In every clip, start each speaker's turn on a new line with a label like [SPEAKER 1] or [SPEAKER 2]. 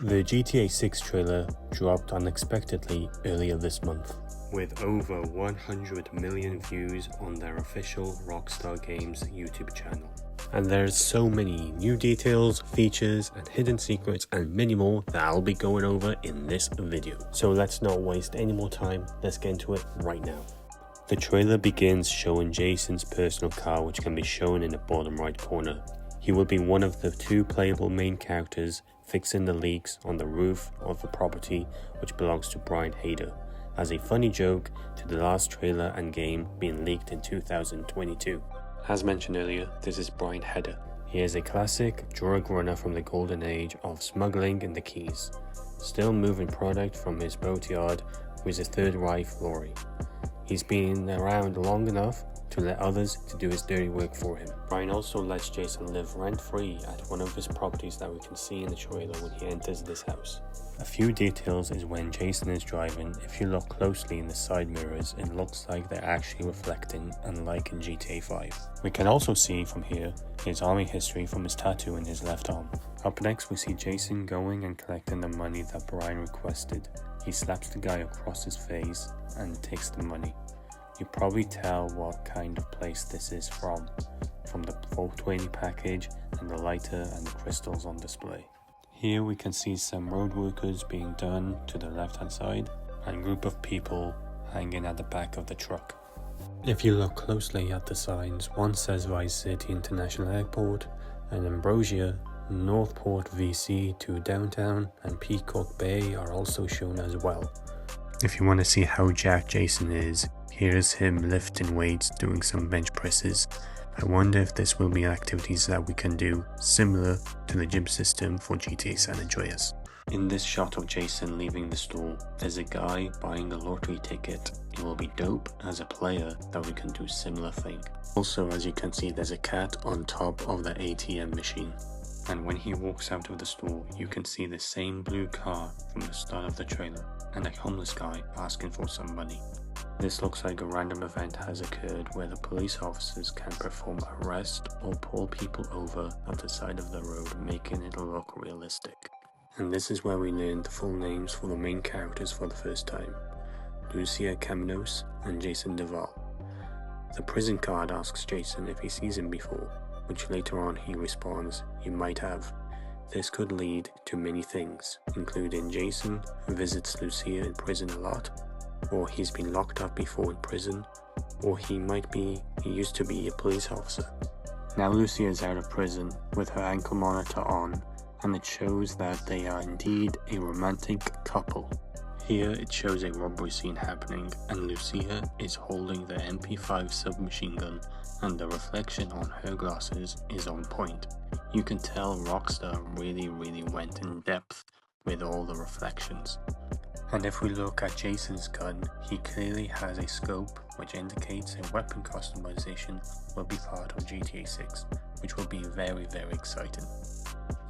[SPEAKER 1] The GTA 6 trailer dropped unexpectedly earlier this month, with over 100 million views on their official Rockstar Games YouTube channel. And there's so many new details, features, and hidden secrets and many more that I'll be going over in this video. So let's not waste any more time, let's get into it right now. The trailer begins showing Jason's personal car, which can be shown in the bottom right corner. He will be one of the two playable main characters fixing the leaks on the roof of the property which belongs to Brian Hader, as a funny joke to the last trailer and game being leaked in 2022. As mentioned earlier, this is Brian Hader. He is a classic drug runner from the golden age of smuggling in the Keys, still moving product from his boatyard with his third wife Lori. He's been around long enough to let others to do his dirty work for him. Brian also lets Jason live rent-free at one of his properties that we can see in the trailer when he enters this house. A few details is when Jason is driving. If you look closely in the side mirrors, it looks like they're actually reflecting, unlike in GTA 5. We can also see from here his army history from his tattoo in his left arm. Up next we see Jason going and collecting the money that Brian requested. He slaps the guy across his face and takes the money. You probably tell what kind of place this is from the 420 package and the lighter and the crystals on display. Here we can see some road workers being done to the left hand side and a group of people hanging at the back of the truck. If you look closely at the signs, one says Vice City International Airport and Ambrosia, Northport VC to downtown, and Peacock Bay are also shown as well. If you want to see how jacked Jason is, here's him lifting weights, doing some bench presses. I wonder if this will be activities that we can do similar to the gym system for GTA San Andreas. In this shot of Jason leaving the store, there's a guy buying a lottery ticket. It will be dope as a player that we can do similar thing. Also, as you can see, there's a cat on top of the ATM machine. And when he walks out of the store, you can see the same blue car from the start of the trailer and a homeless guy asking for some money. This looks like a random event has occurred where the police officers can perform arrest or pull people over at the side of the road, making it look realistic. And this is where we learn the full names for the main characters for the first time: Lucia Caminos and Jason Duval. The prison card asks Jason if he sees him before, which later on he responds, "You might have." This could lead to many things, including Jason visits Lucia in prison a lot, or he's been locked up before in prison, or he used to be a police officer. Now Lucia is out of prison with her ankle monitor on, and it shows that they are indeed a romantic couple. Here it shows a robbery scene happening, and Lucia is holding the MP5 submachine gun, and the reflection on her glasses is on point. You can tell Rockstar really went in depth with all the reflections. And if we look at Jason's gun, he clearly has a scope, which indicates a weapon customization will be part of GTA 6, which will be very exciting.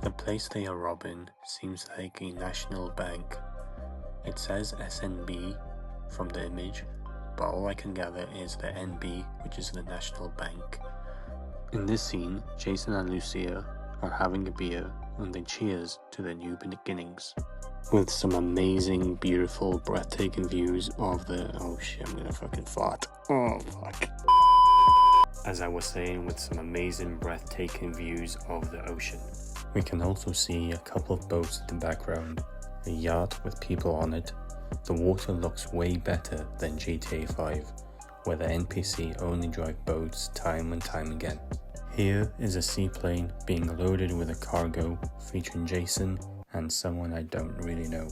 [SPEAKER 1] The place they are robbing seems like a national bank. It says SNB from the image, but all I can gather is the NB, which is the National Bank. In this scene, Jason and Lucia are having a beer and they cheers to their new beginnings, with some amazing, beautiful, breathtaking views of the... oh shit, I'm gonna fucking fart. Oh fuck. As I was saying, with some amazing, breathtaking views of the ocean. We can also see a couple of boats in the background, a yacht with people on it. The water looks way better than GTA 5, where the NPC only drive boats time and time again. Here is a seaplane being loaded with a cargo featuring Jason and someone I don't really know,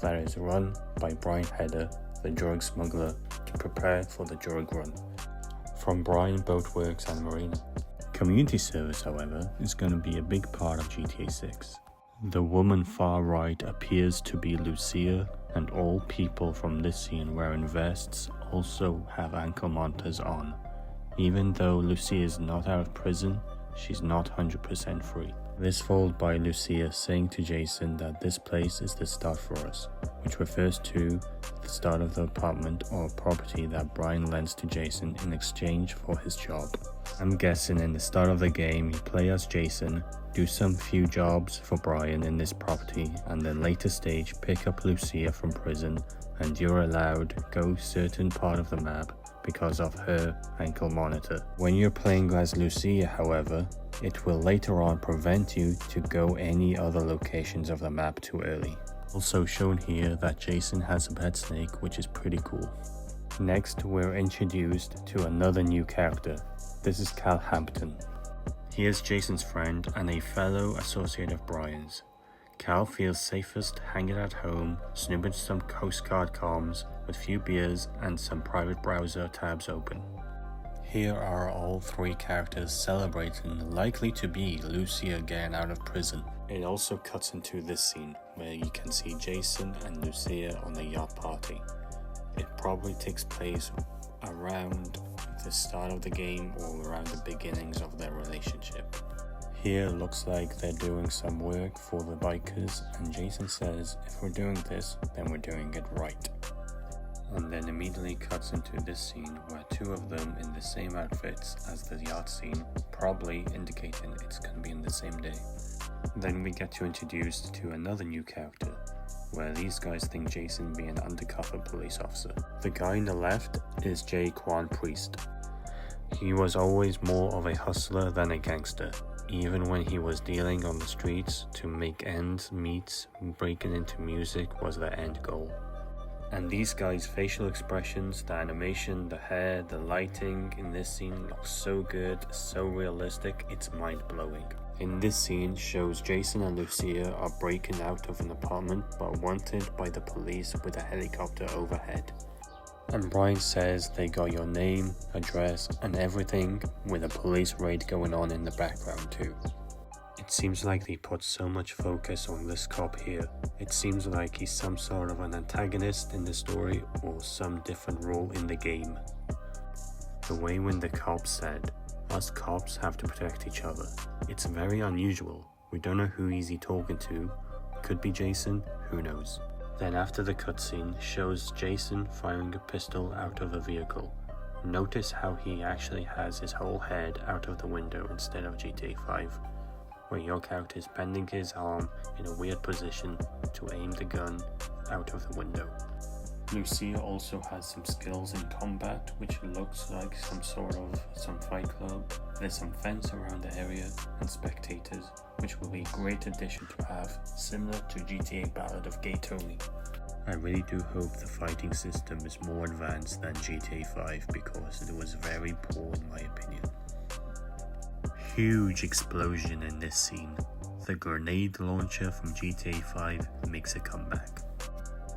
[SPEAKER 1] that is run by Brian Hader, the drug smuggler, to prepare for the drug run. From Brian Boatworks and Marina. Community service, however, is going to be a big part of GTA 6. The woman far right appears to be Lucia, and all people from this scene wearing vests also have ankle monitors on. Even though Lucia is not out of prison, she's not 100% free. This followed by Lucia saying to Jason that this place is the start for us, which refers to the start of the apartment or property that Brian lends to Jason in exchange for his job. I'm guessing in the start of the game you play as Jason, do some few jobs for Brian in this property, and then later stage pick up Lucia from prison, and you're allowed go certain part of the map because of her ankle monitor. When you're playing as Lucia, however, it will later on prevent you to go any other locations of the map too early. Also shown here that Jason has a pet snake, which is pretty cool. Next, we're introduced to another new character. This is Cal Hampton. He is Jason's friend and a fellow associate of Brian's. Cal feels safest hanging at home, snooping some Coast Guard comms with few beers and some private browser tabs open. Here are all three characters celebrating likely to be Lucia getting out of prison. It also cuts into this scene where you can see Jason and Lucia on the yacht party. It probably takes place around the start of the game or around the beginnings of their relationship. Here looks like they're doing some work for the bikers, and Jason says if we're doing this, then we're doing it right. And then immediately cuts into this scene where two of them in the same outfits as the yacht scene, probably indicating it's going to be in the same day. Then we get introduced to another new character, where these guys think Jason be an undercover police officer. The guy on the left is Jaquan Priest. He was always more of a hustler than a gangster. Even when he was dealing on the streets to make ends meet, breaking into music was the end goal. And these guys' facial expressions, the animation, the hair, the lighting in this scene looks so good, so realistic, it's mind-blowing. In this scene shows Jason and Lucia are breaking out of an apartment but wanted by the police with a helicopter overhead. And Brian says they got your name, address and everything, with a police raid going on in the background too. It seems like they put so much focus on this cop here. It seems like he's some sort of an antagonist in the story or some different role in the game. The way when the cop said, "Us cops have to protect each other," it's very unusual. We don't know who he's talking to. Could be Jason, who knows. Then after the cutscene shows Jason firing a pistol out of a vehicle. Notice how he actually has his whole head out of the window instead of GTA 5, where your character is bending his arm in a weird position to aim the gun out of the window. Lucia also has some skills in combat, which looks like some fight club. There's some fence around the area and spectators, which will be a great addition to have, similar to GTA Ballad of Gay Tony. I really do hope the fighting system is more advanced than GTA 5 because it was very poor in my opinion. Huge explosion in this scene. The grenade launcher from GTA 5 makes a comeback.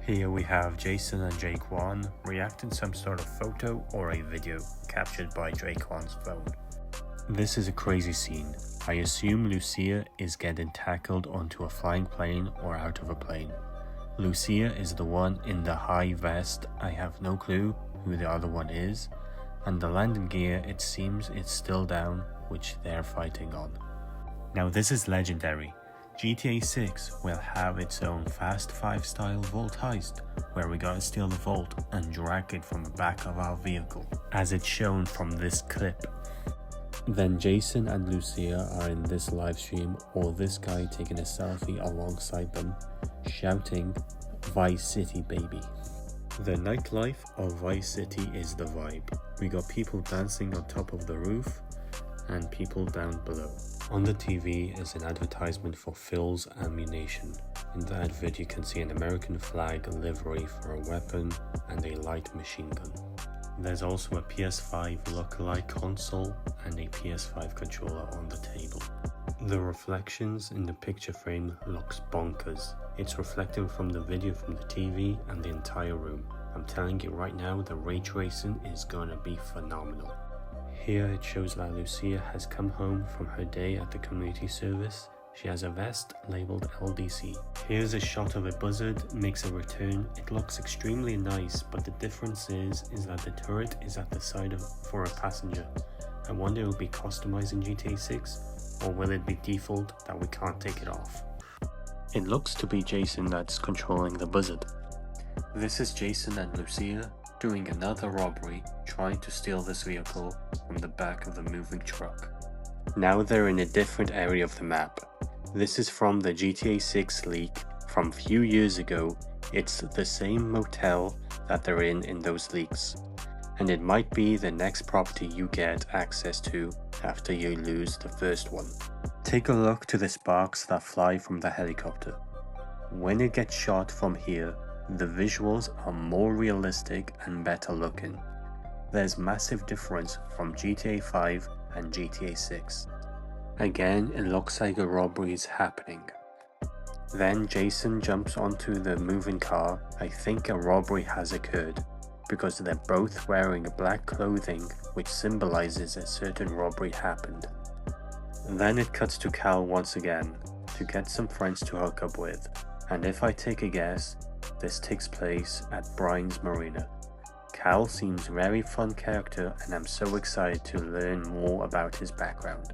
[SPEAKER 1] Here we have Jason and Jaquan reacting some sort of photo or a video captured by Jaquan's phone. This is a crazy scene. I assume Lucia is getting tackled onto a flying plane or out of a plane. Lucia is the one in the high vest. I have no clue who the other one is. And the landing gear, it seems it's still down, which they're fighting on. Now this is legendary. GTA 6 will have its own Fast 5 style vault heist, where we gotta steal the vault and drag it from the back of our vehicle, as it's shown from this clip. Then Jason and Lucia are in this live stream, or this guy taking a selfie alongside them, shouting, "Vice City baby." The nightlife of Vice City is the vibe. We got people dancing on top of the roof, and people down below. On the TV is an advertisement for Phil's Ammunition. In the advert you can see an American flag livery for a weapon and a light machine gun. There's also a PS5 lookalike console and a PS5 controller on the table. The reflections in the picture frame looks bonkers. It's reflecting from the video from the TV and the entire room. I'm telling you right now, the ray tracing is gonna be phenomenal. Here it shows that Lucia has come home from her day at the community service. She has a vest labeled LDC. Here's a shot of a buzzard makes a return. It looks extremely nice, but the difference is that the turret is at the side for a passenger. I wonder if it will be customized in GTA 6, or will it be default that we can't take it off? It looks to be Jason that's controlling the buzzard. This is Jason and Lucia doing another robbery, trying to steal this vehicle from the back of the moving truck. Now they're in a different area of the map. This is from the GTA 6 leak from a few years ago. It's the same motel that they're in those leaks. And it might be the next property you get access to after you lose the first one. Take a look to the sparks that fly from the helicopter. When it gets shot from here, the visuals are more realistic and better looking. There's massive difference from GTA 5 and GTA 6. Again, it looks like a robbery is happening. Then Jason jumps onto the moving car. I think a robbery has occurred, because they're both wearing black clothing, which symbolizes a certain robbery happened. Then it cuts to Cal once again, to get some friends to hook up with, and if I take a guess, this takes place at Brian's Marina. Cal seems a very fun character, and I'm so excited to learn more about his background.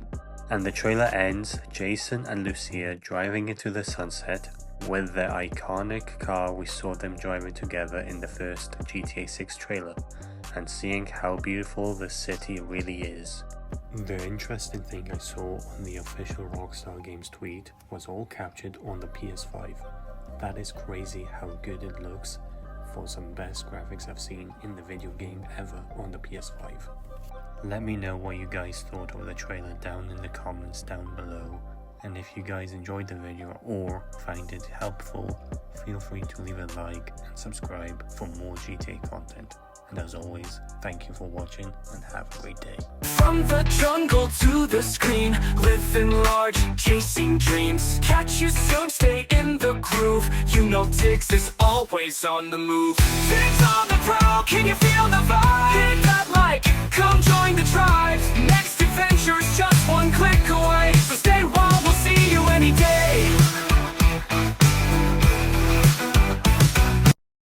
[SPEAKER 1] And the trailer ends, Jason and Lucia driving into the sunset with the iconic car we saw them driving together in the first GTA 6 trailer, and seeing how beautiful the city really is. The interesting thing I saw on the official Rockstar Games tweet was all captured on the PS5. That is crazy how good it looks for some best graphics I've seen in the video game ever on the PS5. Let me know what you guys thought of the trailer down in the comments down below, and if you guys enjoyed the video or find it helpful, feel free to leave a like and subscribe for more GTA content. And as always, thank you for watching and have a great day.
[SPEAKER 2] From the jungle to the screen, living large, chasing dreams. Catch you soon, stay in the groove. You know Diggs is always on the move. Diggs on the prowl, can you feel the vibe? Hit that like, come join the tribe. Next adventure's just one click away, so stay warm, we'll see you any day.